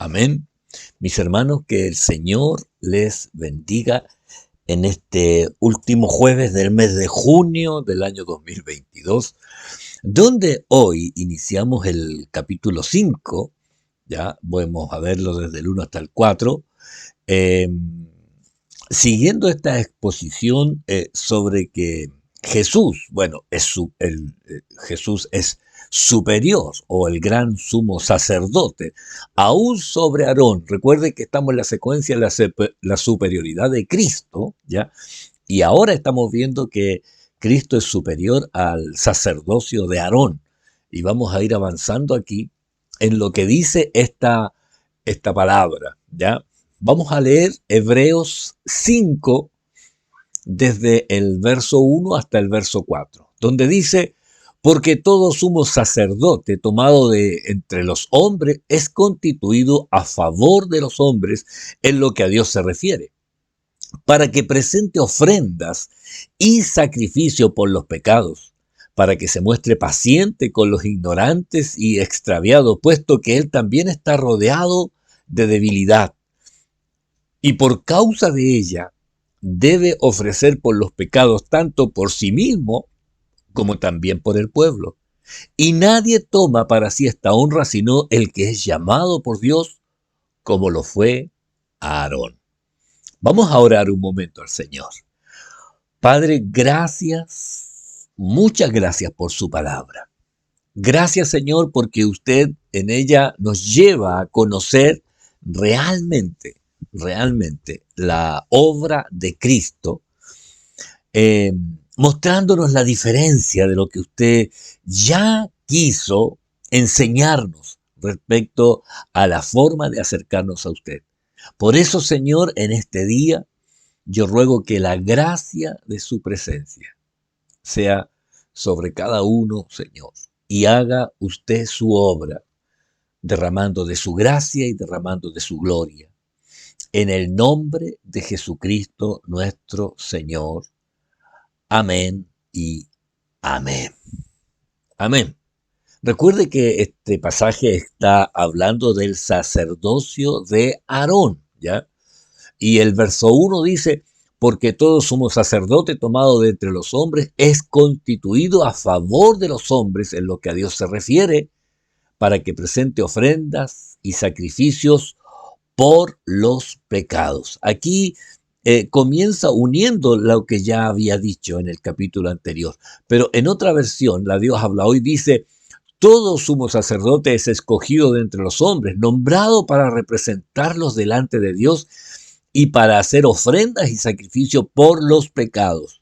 Amén. Mis hermanos, que el Señor les bendiga en este último jueves del mes de junio del año 2022, donde hoy iniciamos el capítulo 5. Ya vamos a verlo desde el 1 hasta el 4, eh, siguiendo esta exposición sobre que Jesús, bueno, Jesús es superior o el gran sumo sacerdote, aún sobre Aarón. Recuerde que estamos en la secuencia de la superioridad de Cristo, ¿ya? Y ahora estamos viendo que Cristo es superior al sacerdocio de Aarón. Y vamos a ir avanzando aquí en lo que dice esta palabra, ¿ya? Vamos a leer Hebreos 5 desde el verso 1 hasta el verso 4, donde dice: porque todo sumo sacerdote tomado de entre los hombres es constituido a favor de los hombres en lo que a Dios se refiere, para que presente ofrendas y sacrificio por los pecados, para que se muestre paciente con los ignorantes y extraviados, puesto que él también está rodeado de debilidad, y por causa de ella debe ofrecer por los pecados tanto por sí mismo como también por el pueblo. Y nadie toma para sí esta honra sino el que es llamado por Dios, como lo fue Aarón. Vamos a orar un momento al Señor. Padre, gracias, muchas gracias por su palabra. Gracias, Señor, porque usted en ella nos lleva a conocer realmente la obra de Cristo, eh, mostrándonos la diferencia de lo que usted ya quiso enseñarnos respecto a la forma de acercarnos a usted. Por eso, Señor, en este día yo ruego que la gracia de su presencia sea sobre cada uno, Señor, y haga usted su obra, derramando de su gracia y derramando de su gloria. En el nombre de Jesucristo nuestro Señor. Amén y amén. Amén. Recuerde que este pasaje está hablando del sacerdocio de Aarón, ¿ya? Y el verso 1 dice: porque todo sumo sacerdote tomado de entre los hombres es constituido a favor de los hombres en lo que a Dios se refiere, para que presente ofrendas y sacrificios por los pecados. Aquí comienza uniendo lo que ya había dicho en el capítulo anterior, pero en otra versión, la Dios habla hoy, dice: todo sumo sacerdote es escogido de entre los hombres, nombrado para representarlos delante de Dios y para hacer ofrendas y sacrificios por los pecados.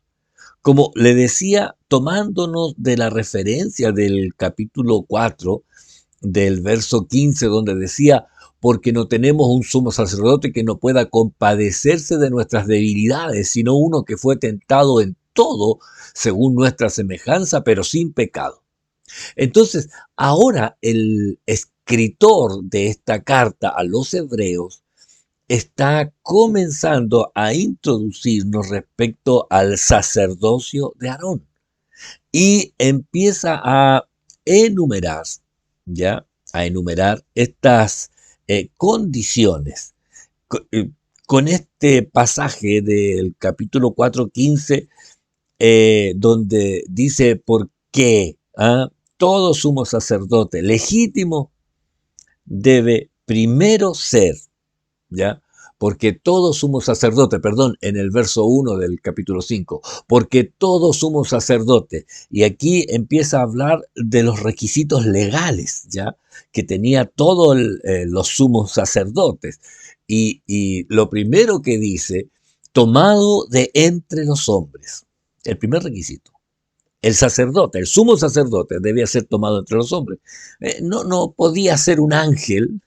Como le decía, tomándonos de la referencia del capítulo 4, del verso 15, donde decía: porque no tenemos un sumo sacerdote que no pueda compadecerse de nuestras debilidades, sino uno que fue tentado en todo según nuestra semejanza, pero sin pecado. Entonces, ahora el escritor de esta carta a los hebreos está comenzando a introducirnos respecto al sacerdocio de Aarón y empieza a enumerar, ¿ya? A enumerar estas condiciones. Con este pasaje del capítulo 4:15, donde dice: por qué todo sumo sacerdote legítimo debe primero ser, ¿ya? Porque todo sumo sacerdote, perdón, en el verso 1 del capítulo 5, porque todo sumo sacerdote, y aquí empieza a hablar de los requisitos legales, ¿ya? Que tenía todos los sumos sacerdotes. Y lo primero que dice: tomado de entre los hombres. El primer requisito. El sacerdote, el sumo sacerdote, debía ser tomado entre los hombres. No podía ser un ángel,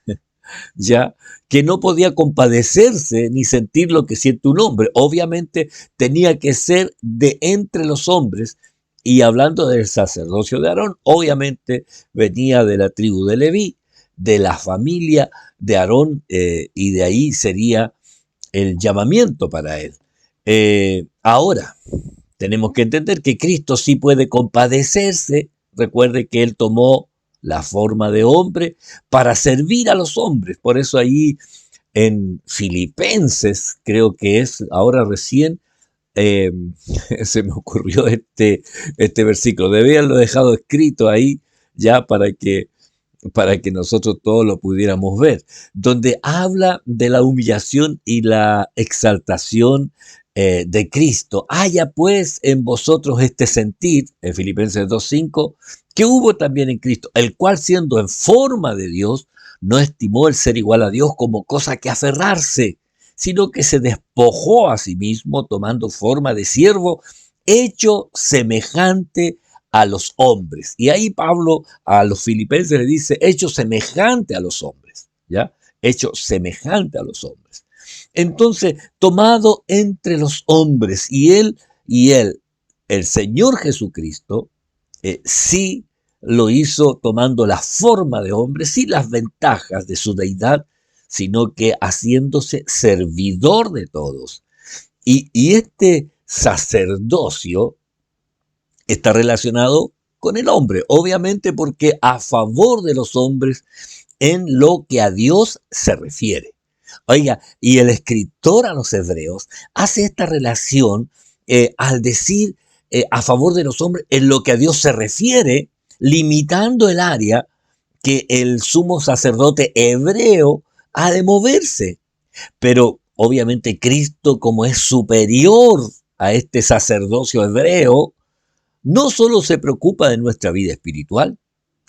ya, que no podía compadecerse ni sentir lo que siente un hombre. Obviamente tenía que ser de entre los hombres. Y hablando del sacerdocio de Aarón, obviamente venía de la tribu de Leví, de la familia de Aarón, y de ahí sería el llamamiento para él. Ahora, tenemos que entender que Cristo sí puede compadecerse. Recuerde que él tomó la forma de hombre para servir a los hombres. Por eso ahí en Filipenses, creo que es ahora recién, eh, se me ocurrió este versículo. Debía haberlo dejado escrito ahí ya para que nosotros todos lo pudiéramos ver, donde habla de la humillación y la exaltación de Cristo. Haya pues en vosotros este sentir, en Filipenses 2:5, que hubo también en Cristo, el cual siendo en forma de Dios, no estimó el ser igual a Dios como cosa que aferrarse, sino que se despojó a sí mismo tomando forma de siervo, hecho semejante a los hombres. Y ahí Pablo a los filipenses le dice, hecho semejante a los hombres, ¿ya? Hecho semejante a los hombres. Entonces, tomado entre los hombres, y él, el Señor Jesucristo, sí lo hizo tomando la forma de hombre, sí las ventajas de su deidad, sino que haciéndose servidor de todos. Y este sacerdocio está relacionado con el hombre, obviamente porque a favor de los hombres en lo que a Dios se refiere. Oiga, y el escritor a los hebreos hace esta relación al decir a favor de los hombres en lo que a Dios se refiere, limitando el área que el sumo sacerdote hebreo ha de moverse. Pero obviamente Cristo, como es superior a este sacerdocio hebreo, no solo se preocupa de nuestra vida espiritual,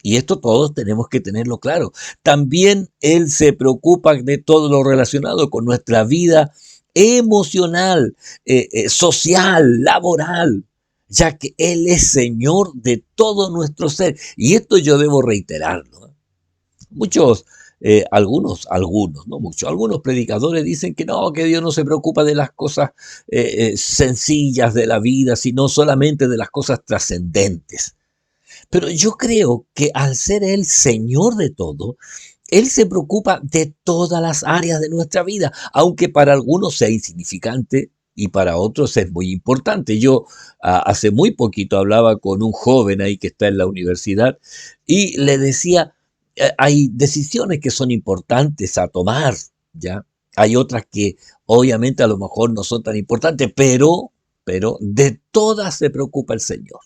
y esto todos tenemos que tenerlo claro, también Él se preocupa de todo lo relacionado con nuestra vida emocional, social, laboral, ya que Él es Señor de todo nuestro ser. Y esto yo debo reiterarlo. Muchos, algunos, no muchos, algunos predicadores dicen que no, que Dios no se preocupa de las cosas sencillas de la vida, sino solamente de las cosas trascendentes. Pero yo creo que al ser Él Señor de todo, Él se preocupa de todas las áreas de nuestra vida, aunque para algunos sea insignificante y para otros es muy importante. Yo hace muy poquito hablaba con un joven ahí que está en la universidad y le decía, hay decisiones que son importantes a tomar, ¿ya? Hay otras que obviamente a lo mejor no son tan importantes, pero de todas se preocupa el Señor.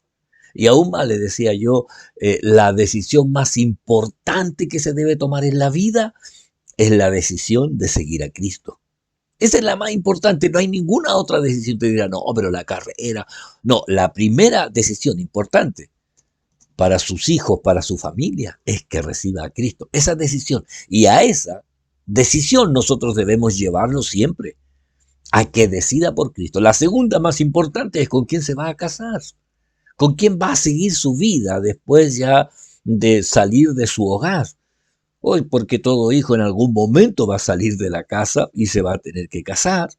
Y aún más le decía yo, la decisión más importante que se debe tomar en la vida es la decisión de seguir a Cristo. Esa es la más importante, no hay ninguna otra decisión. Te dirá, no, pero la carrera. No, la primera decisión importante para sus hijos, para su familia, es que reciba a Cristo. Esa decisión. Y a esa decisión nosotros debemos llevarlo siempre, a que decida por Cristo. La segunda más importante es con quién se va a casar, con quién va a seguir su vida después ya de salir de su hogar. Hoy, porque todo hijo en algún momento va a salir de la casa y se va a tener que casar,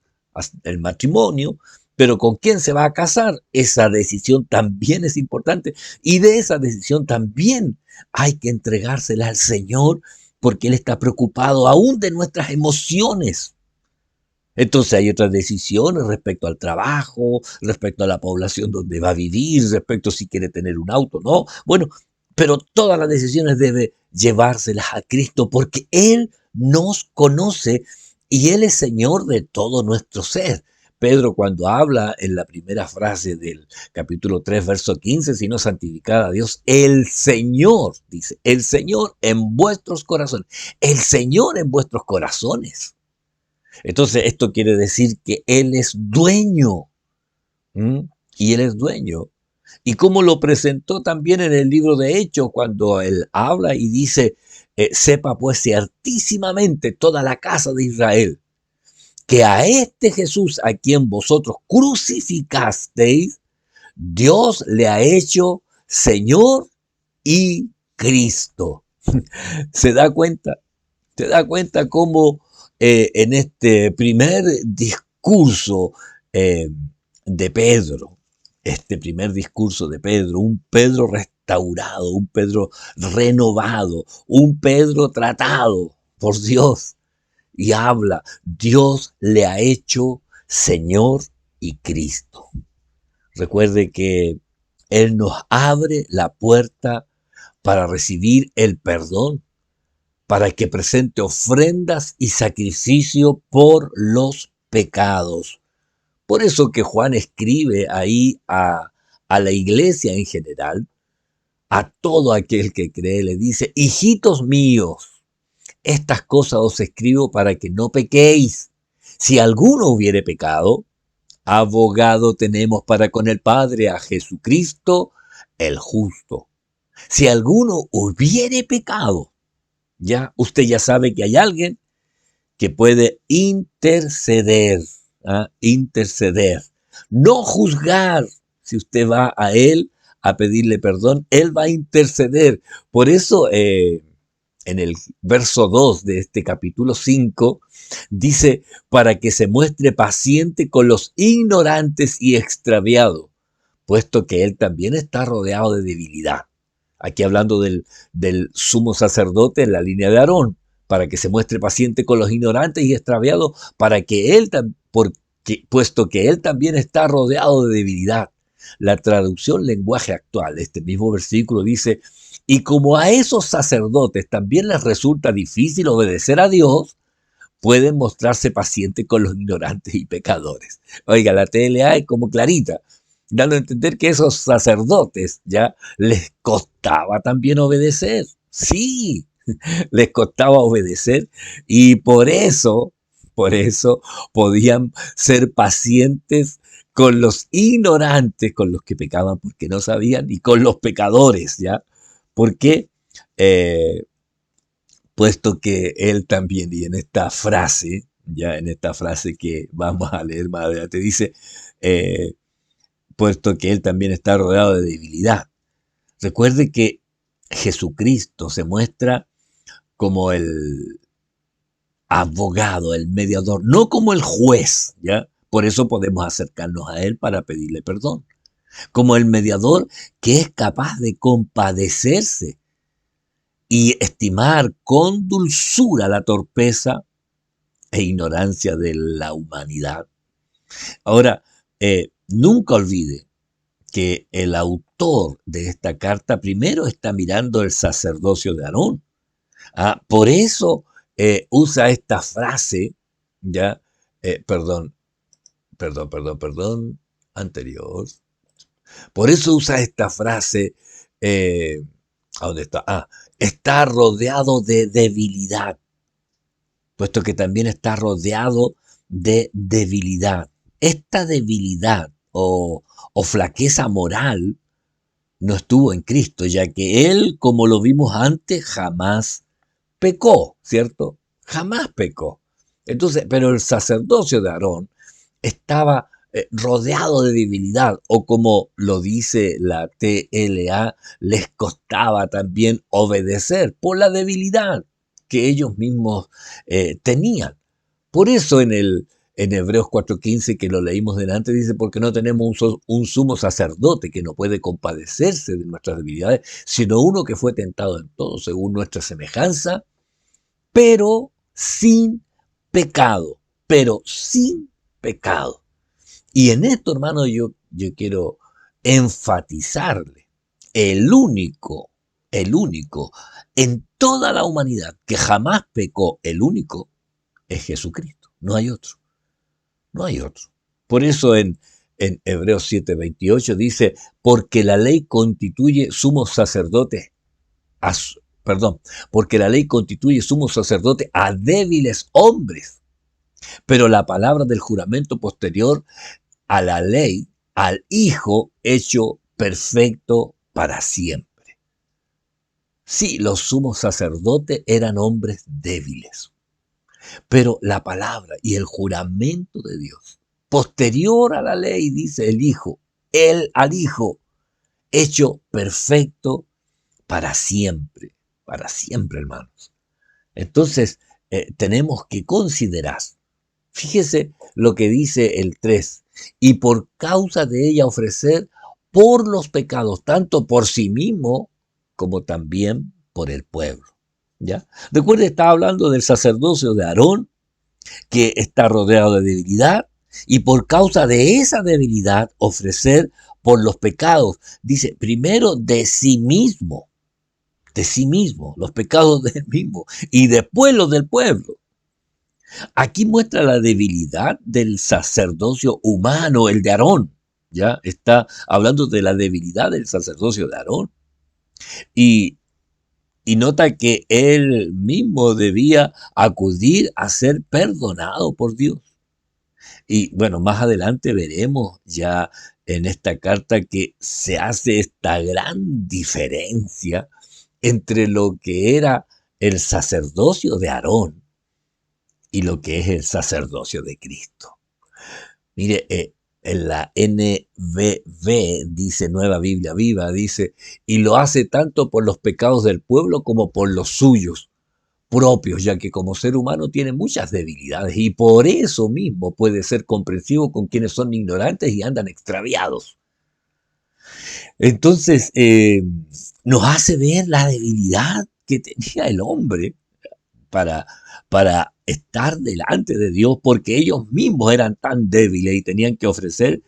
el matrimonio, pero con quién se va a casar, esa decisión también es importante y de esa decisión también hay que entregársela al Señor porque Él está preocupado aún de nuestras emociones. Entonces hay otras decisiones respecto al trabajo, respecto a la población donde va a vivir, respecto si quiere tener un auto, ¿no? Bueno, pero todas las decisiones debe llevárselas a Cristo porque Él nos conoce y Él es Señor de todo nuestro ser. Pedro cuando habla en la primera frase del capítulo 3, verso 15, sino santificad a Dios, el Señor, dice, el Señor en vuestros corazones, el Señor en vuestros corazones. Entonces, esto quiere decir que Él es dueño. ¿M? Y Él es dueño. Y como lo presentó también en el libro de Hechos, cuando Él habla y dice, sepa pues ciertísimamente toda la casa de Israel, que a este Jesús a quien vosotros crucificasteis, Dios le ha hecho Señor y Cristo. ¿Se da cuenta? ¿Te das cuenta cómo en este primer discurso eh, de Pedro, un Pedro restaurado, un Pedro renovado, un Pedro tratado por Dios, y habla, Dios le ha hecho Señor y Cristo. Recuerde que Él nos abre la puerta para recibir el perdón, para que presente ofrendas y sacrificio por los pecados. Por eso que Juan escribe ahí a la iglesia en general, a todo aquel que cree, le dice: hijitos míos, estas cosas os escribo para que no pequéis. Si alguno hubiere pecado, abogado tenemos para con el Padre, a Jesucristo el justo. Si alguno hubiere pecado, ya usted ya sabe que hay alguien que puede interceder, interceder, no juzgar. Si usted va a él a pedirle perdón, él va a interceder. Por eso en el verso 2 de este capítulo 5 dice: para que se muestre paciente con los ignorantes y extraviados, puesto que él también está rodeado de debilidad. Aquí hablando del sumo sacerdote en la línea de Aarón, para que se muestre paciente con los ignorantes y extraviados, para que él, puesto que él también está rodeado de debilidad. La traducción lenguaje actual, este mismo versículo dice: y como a esos sacerdotes también les resulta difícil obedecer a Dios, pueden mostrarse pacientes con los ignorantes y pecadores. Oiga, la TLA es como clarita, dando a entender que esos sacerdotes ya les costaba también obedecer. Sí, les costaba obedecer, y por eso podían ser pacientes con los ignorantes, con los que pecaban porque no sabían, y con los pecadores, ¿ya? Porque, eh, puesto que él también, y en esta frase, ya en esta frase que vamos a leer más adelante, dice, eh, puesto que él también está rodeado de debilidad. Recuerde que Jesucristo se muestra como el abogado, el mediador, no como el juez, ¿ya? Por eso podemos acercarnos a él para pedirle perdón. Como el mediador que es capaz de compadecerse y estimar con dulzura la torpeza e ignorancia de la humanidad. Ahora, nunca olvide que el autor de esta carta primero está mirando el sacerdocio de Aarón. Por eso usa esta frase, ya, perdón, anterior. Por eso usa esta frase, ¿a dónde está? Está rodeado de debilidad, puesto que también está rodeado de debilidad. Esta debilidad o flaqueza moral no estuvo en Cristo, ya que Él, como lo vimos antes, jamás pecó, ¿cierto? Jamás pecó. Entonces, pero el sacerdocio de Aarón estaba rodeado de debilidad, o como lo dice la TLA, les costaba también obedecer por la debilidad que ellos mismos tenían. Por eso en Hebreos 4:15, que lo leímos delante, dice: porque no tenemos un sumo sacerdote que no puede compadecerse de nuestras debilidades, sino uno que fue tentado en todo según nuestra semejanza, pero sin pecado, pero sin pecado. Y en esto, hermano, yo quiero enfatizarle: el único en toda la humanidad que jamás pecó, el único es Jesucristo. No hay otro, no hay otro. Por eso en Hebreos 7:28 dice: porque la ley constituye sumos sacerdotes a, perdón, porque la ley constituye sumo sacerdote a débiles hombres, pero la palabra del juramento posterior a la ley, al Hijo hecho perfecto para siempre. Sí, los sumos sacerdotes eran hombres débiles, pero la palabra y el juramento de Dios, posterior a la ley, dice el Hijo, él al Hijo, hecho perfecto para siempre, hermanos. Entonces, tenemos que considerar, fíjese lo que dice el 3, y por causa de ella ofrecer por los pecados, tanto por sí mismo como también por el pueblo. ¿Ya? Recuerde, estaba hablando del sacerdocio de Aarón, que está rodeado de debilidad, y por causa de esa debilidad ofrecer por los pecados, dice, primero de sí mismo. de sí mismo, los pecados de él mismo y después los del pueblo. Aquí muestra la debilidad del sacerdocio humano, el de Aarón. Ya está hablando de la debilidad del sacerdocio de Aarón. Y, y nota que él mismo debía acudir a ser perdonado por Dios. Y bueno, más adelante veremos ya en esta carta que se hace esta gran diferencia entre lo que era el sacerdocio de Aarón y lo que es el sacerdocio de Cristo. Mire, en la NBV dice, Nueva Biblia Viva, dice, y lo hace tanto por los pecados del pueblo como por los suyos propios, ya que como ser humano tiene muchas debilidades y por eso mismo puede ser comprensivo con quienes son ignorantes y andan extraviados. Entonces, nos hace ver la debilidad que tenía el hombre para, para estar delante de Dios, porque ellos mismos eran tan débiles y tenían que ofrecer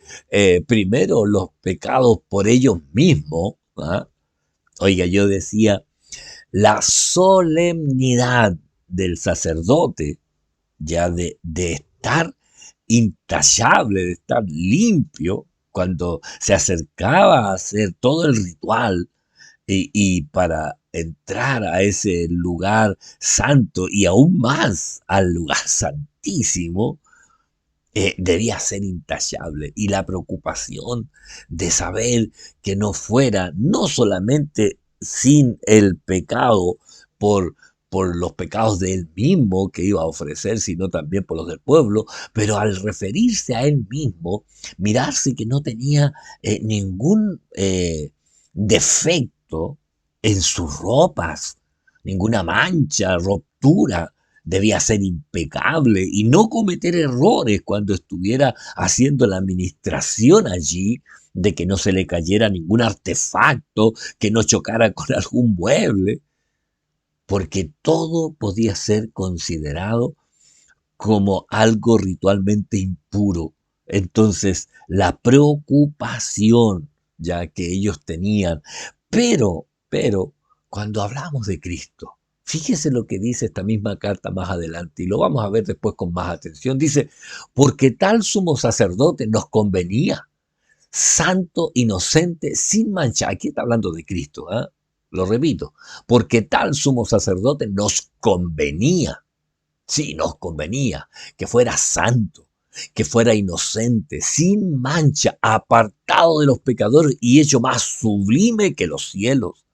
primero los pecados por ellos mismos. ¿Ah? Oiga, yo decía, la solemnidad del sacerdote, ya de estar intachable, de estar limpio, cuando se acercaba a hacer todo el ritual, y para entrar a ese lugar santo y aún más al lugar santísimo, debía ser intachable. Y la preocupación de saber que no fuera, no solamente sin el pecado por, por los pecados de él mismo que iba a ofrecer, sino también por los del pueblo, pero al referirse a él mismo, mirarse que no tenía ningún defecto en sus ropas, ninguna mancha, ruptura, debía ser impecable y no cometer errores cuando estuviera haciendo la administración allí, de que no se le cayera ningún artefacto, que no chocara con algún mueble, porque todo podía ser considerado como algo ritualmente impuro. Entonces, la preocupación ya que ellos tenían, pero, cuando hablamos de Cristo, fíjese lo que dice esta misma carta más adelante, y lo vamos a ver después con más atención. Dice, porque tal sumo sacerdote nos convenía, santo, inocente, sin mancha. Aquí está hablando de Cristo, ¿eh? Lo repito, porque tal sumo sacerdote nos convenía. Sí, nos convenía que fuera santo, que fuera inocente, sin mancha, apartado de los pecadores y hecho más sublime que los cielos,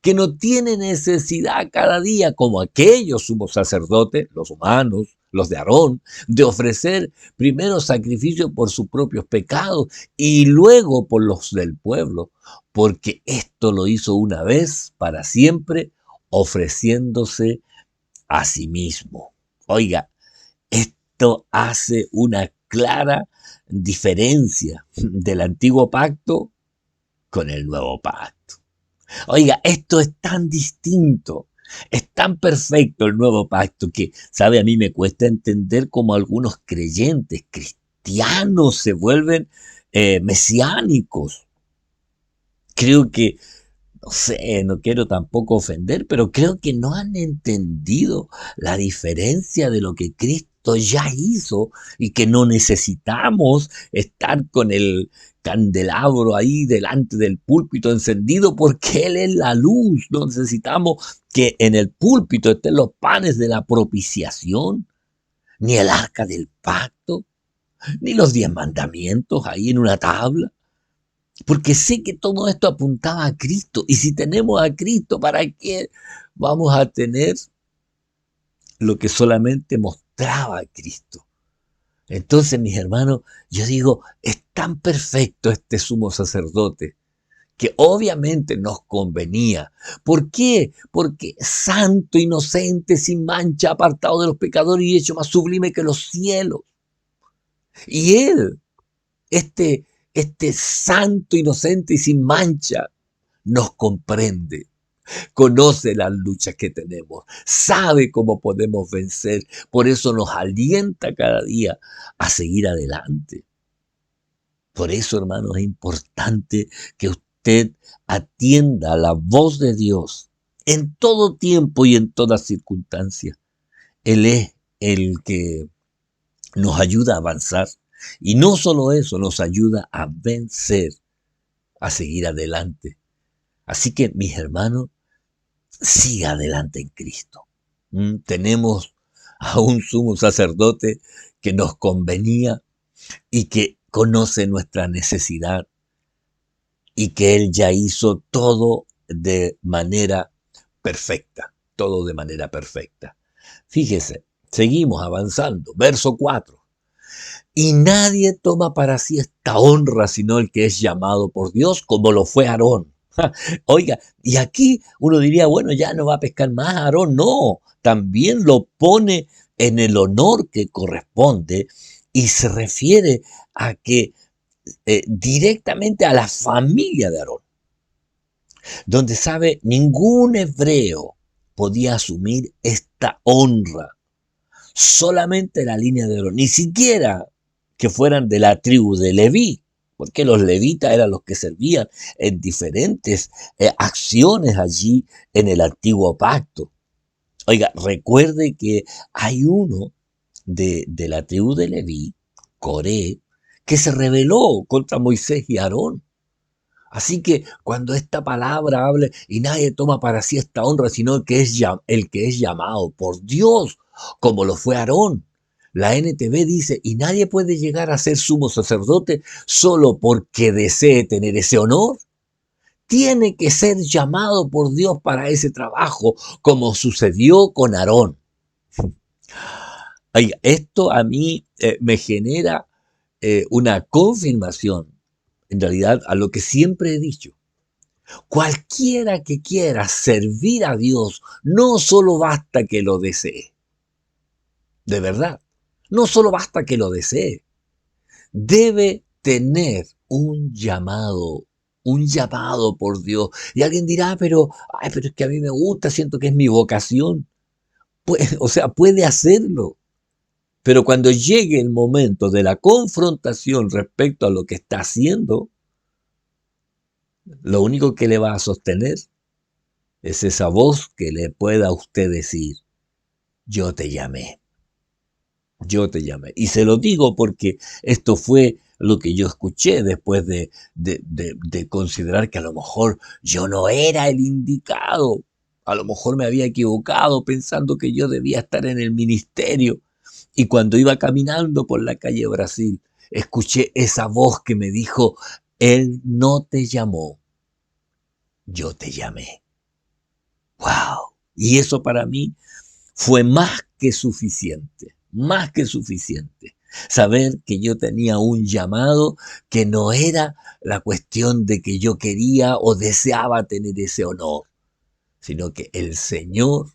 que no tiene necesidad cada día, como aquellos sumos sacerdotes, los humanos, los de Aarón, de ofrecer primero sacrificio por sus propios pecados y luego por los del pueblo, porque esto lo hizo una vez para siempre, ofreciéndose a sí mismo. Oiga, esto hace una clara diferencia del antiguo pacto con el nuevo pacto. Oiga, esto es tan distinto, es tan perfecto el nuevo pacto que, sabe, a mí me cuesta entender cómo algunos creyentes cristianos se vuelven mesiánicos. Creo que no sé, no quiero tampoco ofender, pero creo que no han entendido la diferencia de lo que Cristo ya hizo y que no necesitamos estar con el candelabro ahí delante del púlpito encendido porque Él es la luz. No necesitamos que en el púlpito estén los panes de la propiciación, ni el arca del pacto, ni los 10 mandamientos ahí en una tabla. Porque sé que todo esto apuntaba a Cristo. Y si tenemos a Cristo, ¿para qué vamos a tener lo que solamente mostraba a Cristo? Entonces, mis hermanos, yo digo, es tan perfecto este sumo sacerdote que obviamente nos convenía. ¿Por qué? Porque santo, inocente, sin mancha, apartado de los pecadores y hecho más sublime que los cielos. Y él, este, este santo, inocente y sin mancha, nos comprende, conoce las luchas que tenemos, sabe cómo podemos vencer, por eso nos alienta cada día a seguir adelante. Por eso, hermano, es importante que usted atienda a la voz de Dios en todo tiempo y en toda circunstancia. Él es el que nos ayuda a avanzar. Y no solo eso, nos ayuda a vencer, a seguir adelante. Así que, mis hermanos, siga adelante en Cristo. Tenemos a un sumo sacerdote que nos convenía y que conoce nuestra necesidad y que Él ya hizo todo de manera perfecta, todo de manera perfecta. Fíjese, seguimos avanzando. Verso 4. Y nadie toma para sí esta honra sino el que es llamado por Dios, como lo fue Aarón. Oiga, y aquí uno diría, bueno, ya no va a pescar más Aarón. No, también lo pone en el honor que corresponde y se refiere a que directamente a la familia de Aarón, donde sabe ningún hebreo podía asumir esta honra, solamente la línea de Aarón, ni siquiera que fueran de la tribu de Leví, porque los levitas eran los que servían en diferentes acciones allí en el antiguo pacto. Oiga, recuerde que hay uno de la tribu de Leví, Coré, que se rebeló contra Moisés y Aarón. Así que cuando esta palabra habla y nadie toma para sí esta honra, sino el que es llamado por Dios, como lo fue Aarón. La NTV dice, y nadie puede llegar a ser sumo sacerdote solo porque desee tener ese honor. Tiene que ser llamado por Dios para ese trabajo, como sucedió con Aarón. Oiga, esto a mí me genera una confirmación, en realidad, a lo que siempre he dicho. Cualquiera que quiera servir a Dios, no solo basta que lo desee. De verdad, no solo basta que lo desee. Debe tener un llamado por Dios. Y alguien dirá, pero es que a mí me gusta, siento que es mi vocación. O sea, puede hacerlo. Pero cuando llegue el momento de la confrontación respecto a lo que está haciendo, lo único que le va a sostener es esa voz que le pueda a usted decir, yo te llamé, yo te llamé. Y se lo digo porque esto fue lo que yo escuché después de considerar que a lo mejor yo no era el indicado. A lo mejor me había equivocado pensando que yo debía estar en el ministerio. Y cuando iba caminando por la calle Brasil, escuché esa voz que me dijo, Él no te llamó, yo te llamé. ¡Wow! Y eso para mí fue más que suficiente. Saber que yo tenía un llamado que no era la cuestión de que yo quería o deseaba tener ese honor, sino que el Señor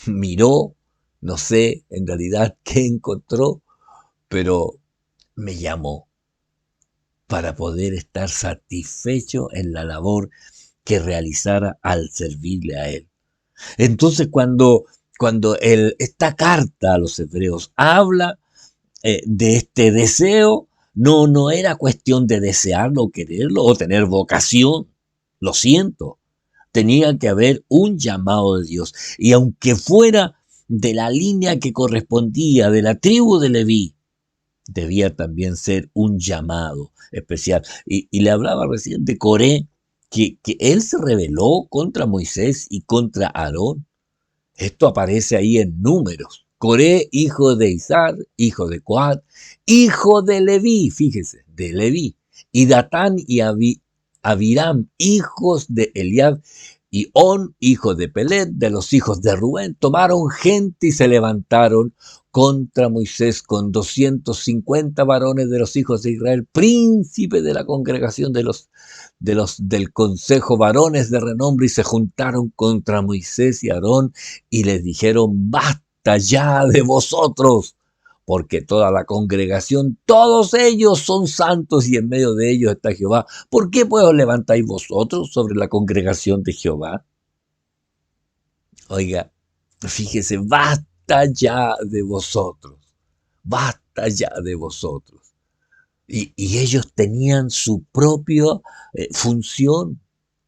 miró, no sé en realidad qué encontró, pero me llamó para poder estar satisfecho en la labor que realizara al servirle a Él. Entonces, cuando esta carta a los hebreos habla de este deseo, no era cuestión de desearlo, quererlo o tener vocación. Lo siento, tenía que haber un llamado de Dios. Y aunque fuera de la línea que correspondía de la tribu de Leví, debía también ser un llamado especial. Y le hablaba recién de Coré, que él se rebeló contra Moisés y contra Aarón. Esto aparece ahí en Números. Coré, hijo de Izar, hijo de Coat, hijo de Leví, fíjese, de Leví. Y Datán y Abiram, hijos de Eliab, y On, hijo de Pelet, de los hijos de Rubén, tomaron gente y se levantaron contra Moisés con 250 varones de los hijos de Israel, príncipe de la congregación del consejo, varones de renombre, y se juntaron contra Moisés y Aarón y les dijeron, basta ya de vosotros, porque toda la congregación, todos ellos son santos y en medio de ellos está Jehová. ¿Por qué pues os levantáis vosotros sobre la congregación de Jehová? Oiga, fíjese, basta ya de vosotros, basta ya de vosotros. Y ellos tenían su propia función.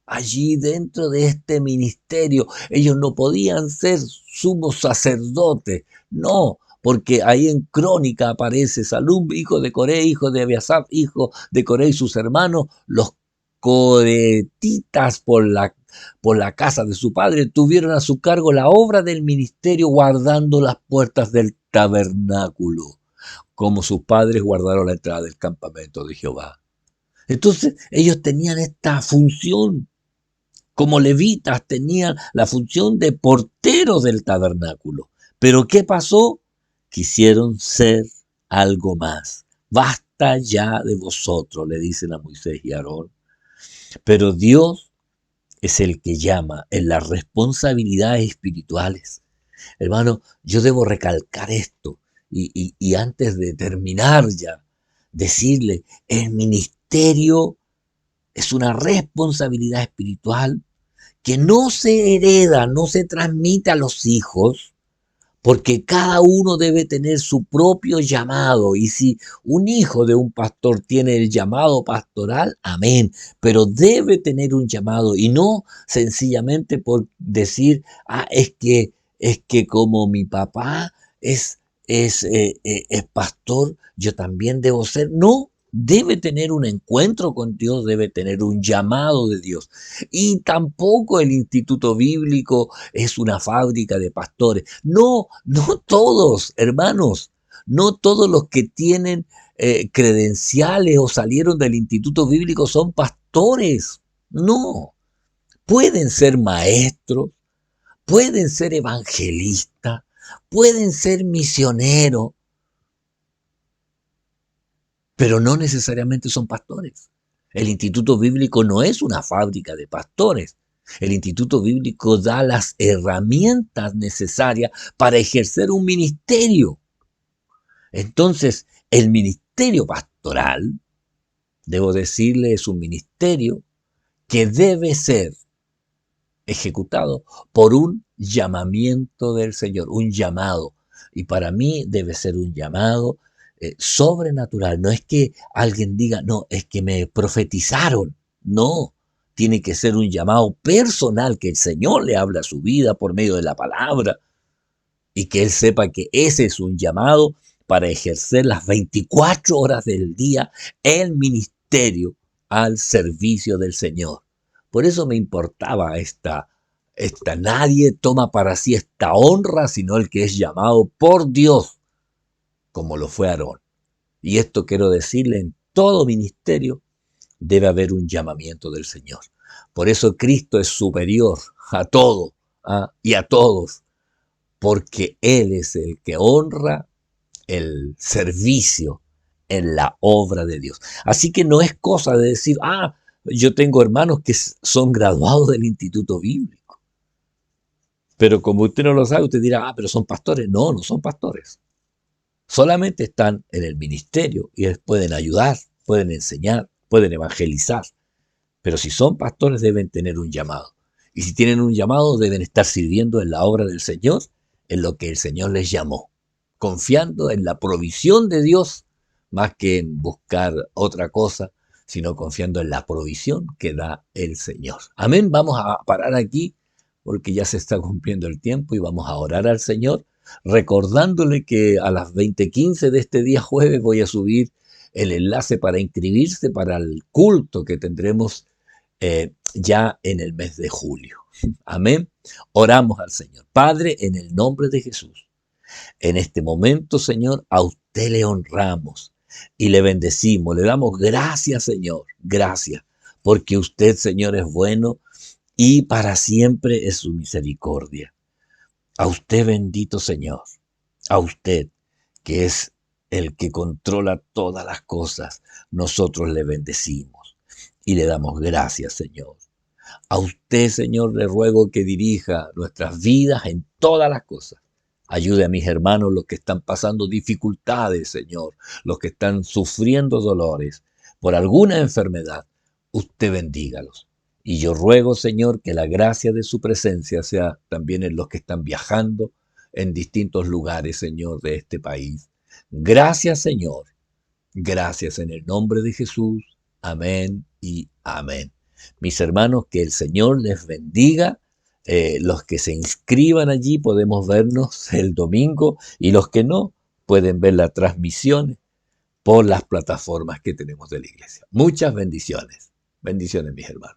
allí dentro de este ministerio. Ellos no podían ser sumos sacerdotes, no, porque ahí en Crónica aparece Salum, hijo de Coré, hijo de Abiasaf, hijo de Coré y sus hermanos, los coretitas por la casa de su padre, tuvieron a su cargo la obra del ministerio guardando las puertas del tabernáculo, como sus padres guardaron la entrada del campamento de Jehová. Entonces ellos tenían esta función, como levitas tenían la función de porteros del tabernáculo. Pero ¿qué pasó? Quisieron ser algo más. Basta ya de vosotros, le dicen a Moisés y a Aarón. Pero Dios es el que llama en las responsabilidades espirituales. Hermano, yo debo recalcar esto y antes de terminar ya, decirle, el ministerio es una responsabilidad espiritual que no se hereda, no se transmite a los hijos, porque cada uno debe tener su propio llamado. Y si un hijo de un pastor tiene el llamado pastoral, amén, pero debe tener un llamado y no sencillamente por decir, es que como mi papá es pastor, yo también debo ser. No, debe tener un encuentro con Dios, debe tener un llamado de Dios. Y tampoco el instituto bíblico es una fábrica de pastores. No, no todos, hermanos, no todos los que tienen credenciales o salieron del instituto bíblico son pastores. No, pueden ser maestros, pueden ser evangelistas, pueden ser misioneros, pero no necesariamente son pastores. El instituto bíblico no es una fábrica de pastores. El instituto bíblico da las herramientas necesarias para ejercer un ministerio. Entonces, el ministerio pastoral, debo decirle, es un ministerio que debe ser ejecutado por un llamamiento del Señor, un llamado. Y para mí debe ser un llamado sobrenatural. No es que alguien diga, no, es que me profetizaron. No, tiene que ser un llamado personal, que el Señor le habla a su vida por medio de la palabra y que Él sepa que ese es un llamado para ejercer las 24 horas del día el ministerio al servicio del Señor. Por eso me importaba nadie toma para sí esta honra, sino el que es llamado por Dios, como lo fue Aarón. Y esto quiero decirle, en todo ministerio debe haber un llamamiento del Señor. Por eso Cristo es superior a todo y a todos, porque Él es el que honra el servicio en la obra de Dios. Así que no es cosa de decir, yo tengo hermanos que son graduados del Instituto Bíblico. Pero como usted no lo sabe, usted dirá, pero son pastores. No, no son pastores. Solamente están en el ministerio y les pueden ayudar, pueden enseñar, pueden evangelizar. Pero si son pastores deben tener un llamado. Y si tienen un llamado deben estar sirviendo en la obra del Señor, en lo que el Señor les llamó, confiando en la provisión de Dios más que en buscar otra cosa, sino confiando en la provisión que da el Señor. Amén, vamos a parar aquí porque ya se está cumpliendo el tiempo y vamos a orar al Señor, recordándole que a las 20:15 de este día jueves voy a subir el enlace para inscribirse para el culto que tendremos ya en el mes de julio. Amén. Oramos al Señor. Padre, en el nombre de Jesús, en este momento, Señor, a usted le honramos y le bendecimos. Le damos gracias, Señor. Gracias. Porque usted, Señor, es bueno y para siempre es su misericordia. A usted, bendito Señor. A usted, que es el que controla todas las cosas, nosotros le bendecimos y le damos gracias, Señor. A usted, Señor, le ruego que dirija nuestras vidas en todas las cosas. Ayude a mis hermanos, los que están pasando dificultades, Señor, los que están sufriendo dolores por alguna enfermedad. Usted bendígalos. Y yo ruego, Señor, que la gracia de su presencia sea también en los que están viajando en distintos lugares, Señor, de este país. Gracias, Señor. Gracias en el nombre de Jesús. Amén y amén. Mis hermanos, que el Señor les bendiga. Los que se inscriban allí podemos vernos el domingo y los que no pueden ver la transmisión por las plataformas que tenemos de la iglesia. Muchas bendiciones. Bendiciones, mis hermanos.